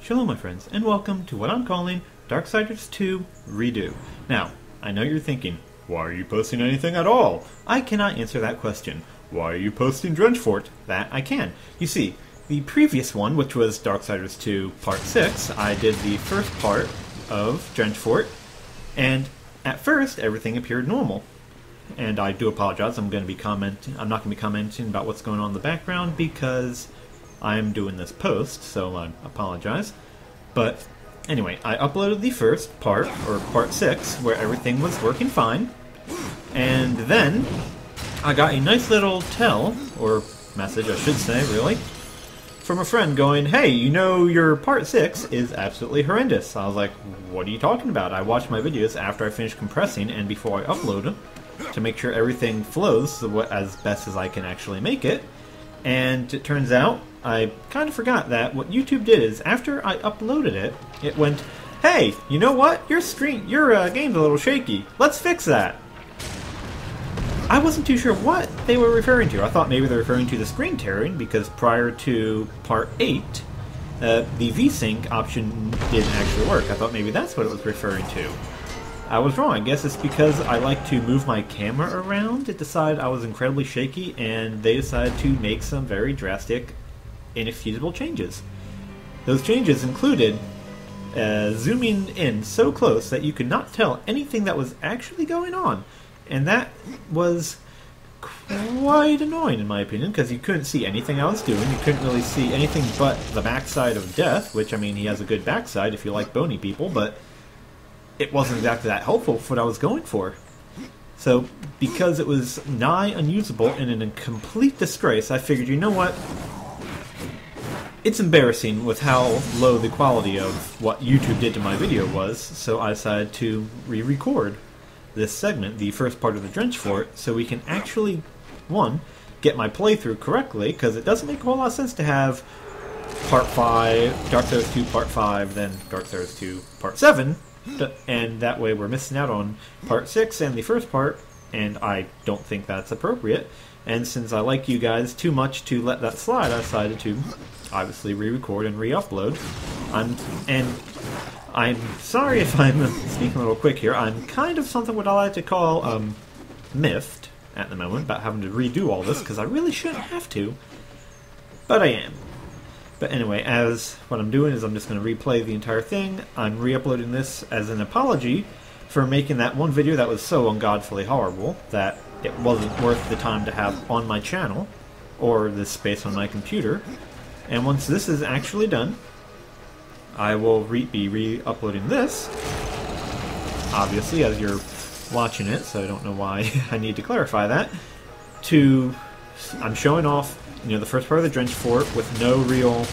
Shalom my friends, and welcome to what I'm calling Darksiders 2 Redo. Now, I know you're thinking, why are you posting anything at all? I cannot answer that question. Why are you posting Drenchfort? That I can. You see, the previous one, which was Darksiders 2 Part 6, I did the first part of Drenchfort, and at first everything appeared normal. And I do apologize, I'm not going to be commenting about what's going on in the background because I'm doing this post, so I apologize. But anyway, I uploaded the first part, or part 6, where everything was working fine. And then I got a nice little tell, or message I should say, really, from a friend going, hey, you know your part 6 is absolutely horrendous. I was like, what are you talking about? I watch my videos after I finish compressing and before I upload them to make sure everything flows as best as I can actually make it. And it turns out I kind of forgot that what YouTube did is after I uploaded it, it went, hey, you know what? Your game's a little shaky. Let's fix that. I wasn't too sure what they were referring to. I thought maybe they were referring to the screen tearing because prior to Part 8, the VSync option didn't actually work. I thought maybe that's what it was referring to. I was wrong. I guess it's because I like to move my camera around. It decided I was incredibly shaky, and they decided to make some very drastic, inexcusable changes. Those changes included zooming in so close that you could not tell anything that was actually going on. And that was quite annoying in my opinion, because you couldn't see anything I was doing. You couldn't really see anything but the backside of Death, which, I mean, he has a good backside if you like bony people, but it wasn't exactly that helpful for what I was going for. So, because it was nigh unusable and in a complete disgrace, I figured, you know what? It's embarrassing with how low the quality of what YouTube did to my video was, so I decided to re-record this segment, the first part of the Drenchfort, so we can actually, one, get my playthrough correctly, because it doesn't make a whole lot of sense to have Part 5, Darksiders 2 Part 5, then Darksiders 2 Part 7, and that way we're missing out on Part 6 and the first part, and I don't think that's appropriate. And since I like you guys too much to let that slide, I decided to obviously re-record and re-upload. I'm sorry if I'm speaking a little quick here. I'm kind of something what I like to call miffed at the moment about having to redo all this, because I really shouldn't have to, but I am. But anyway, as what I'm doing is I'm just going to replay the entire thing. I'm re-uploading this as an apology for making that one video that was so ungodfully horrible that it wasn't worth the time to have on my channel or the space on my computer. And once this is actually done, I will be re-uploading this, obviously, as you're watching it, so I don't know why I need to clarify that. I'm showing off, you know, the first part of the Drenchfort with no real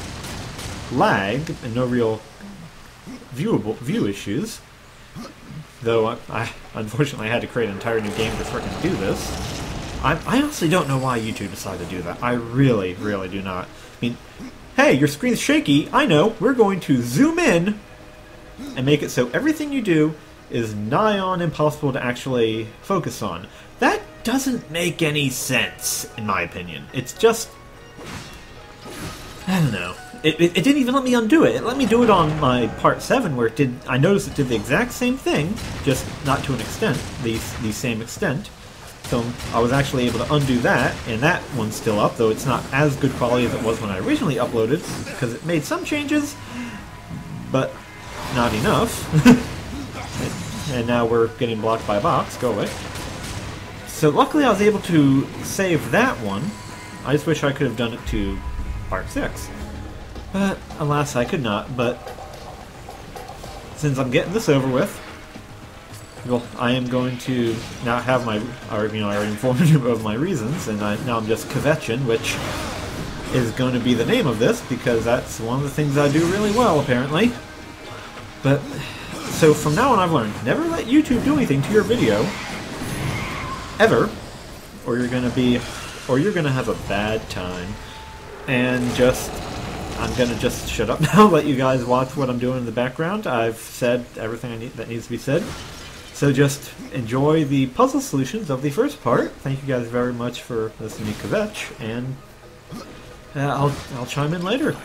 lag and no real view issues. Though I unfortunately had to create an entire new game to frickin' do this. I honestly don't know why YouTube decided to do that. I really, really do not. I mean, hey, your screen's shaky. I know. We're going to zoom in and make it so everything you do is nigh on impossible to actually focus on. That doesn't make any sense, in my opinion. It's just, I don't know. It didn't even let me undo it. It let me do it on my Part 7, where I noticed it did the exact same thing, just not to an extent, the same extent. So I was actually able to undo that, and that one's still up, though it's not as good quality as it was when I originally uploaded, because it made some changes, but not enough. And now we're getting blocked by a box. Go away. So luckily I was able to save that one. I just wish I could have done it to Part 6. But alas, I could not. But since I'm getting this over with, well, I am going to now have I already informed you of my reasons, and now I'm just kvetching, which is going to be the name of this, because that's one of the things I do really well, apparently. But, so from now on I've learned, never let YouTube do anything to your video, ever, or you're going to have a bad time. And I'm going to just shut up now, let you guys watch what I'm doing in the background. I've said everything that needs to be said. So just enjoy the puzzle solutions of the first part. Thank you guys very much for listening to Kvetch, and I'll chime in later.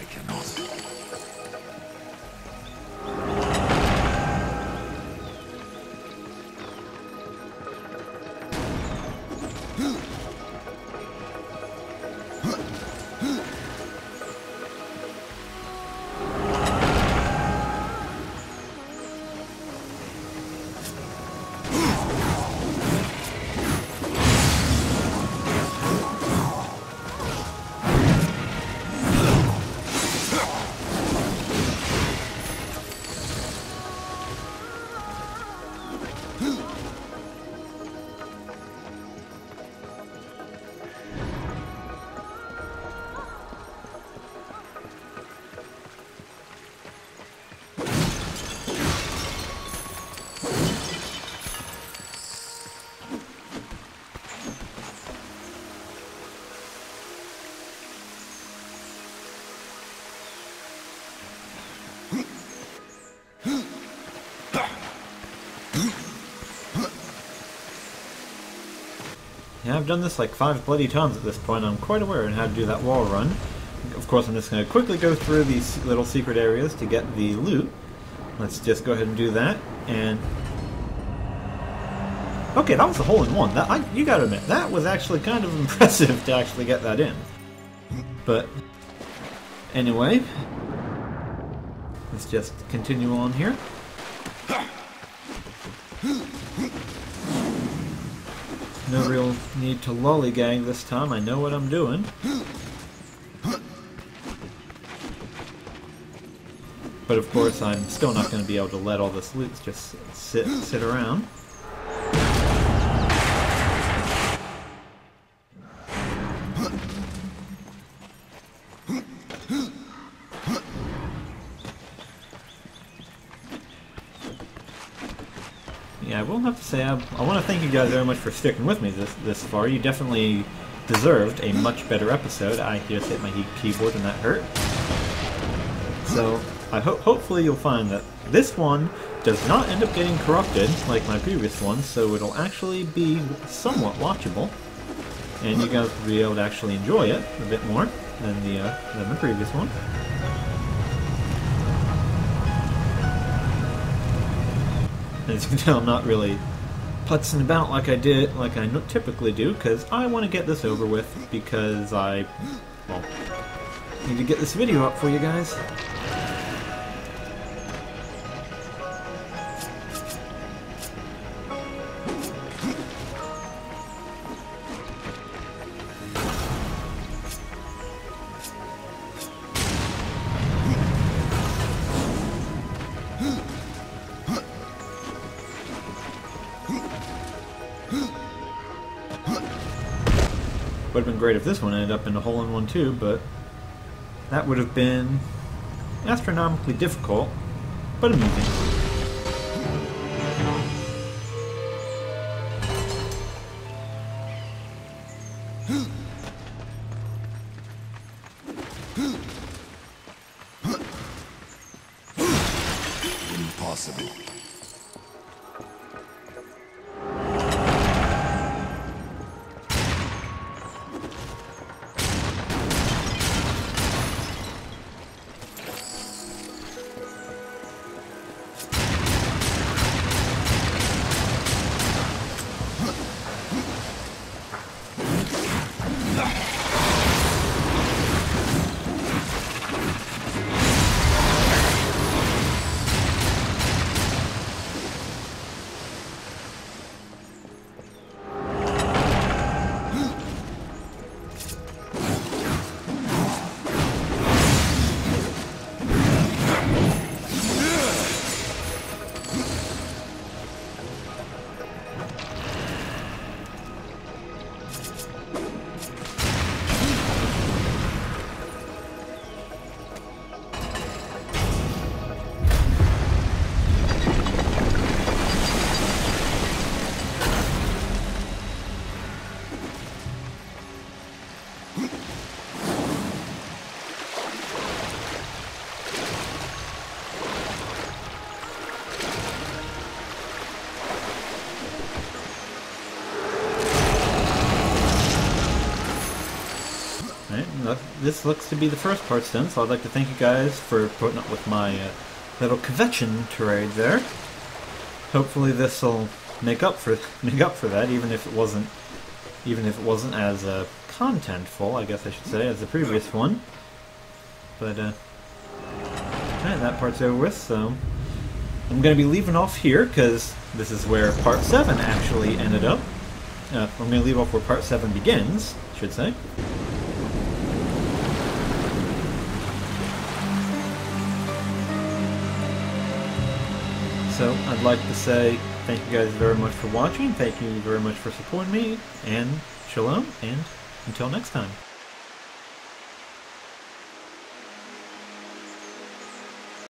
Yeah, I've done this like 5 bloody times at this point. I'm quite aware of how to do that wall run. Of course, I'm just going to quickly go through these little secret areas to get the loot. Let's just go ahead and do that, and... Okay, that was a hole-in-one. You gotta admit, that was actually kind of impressive to actually get that in. But, anyway, let's just continue on here. No real need to lollygag this time, I know what I'm doing. But of course, I'm still not going to be able to let all this loot just sit around. Yeah, I will have to say, I want to thank you guys very much for sticking with me this far. You definitely deserved a much better episode. I just hit my keyboard and that hurt. So, hopefully you'll find that this one does not end up getting corrupted like my previous one, so it'll actually be somewhat watchable, and you guys will be able to actually enjoy it a bit more than the previous one. As you can tell, I'm not really putzing about like I typically do, because I want to get this over with, because I need to get this video up for you guys. Would have been great if this one ended up in a hole-in-one too, but that would have been astronomically difficult, but amusing. Impossible. This looks to be the first part done, so I'd like to thank you guys for putting up with my little kvetchen tirade there. Hopefully this will make up for that, even if it wasn't as contentful, I guess I should say, as the previous one. But alright, that part's over with, so I'm going to be leaving off here because this is where part 7 actually ended up. I'm going to leave off where part 7 begins, I should say. So, I'd like to say thank you guys very much for watching, thank you very much for supporting me, and shalom, and until next time.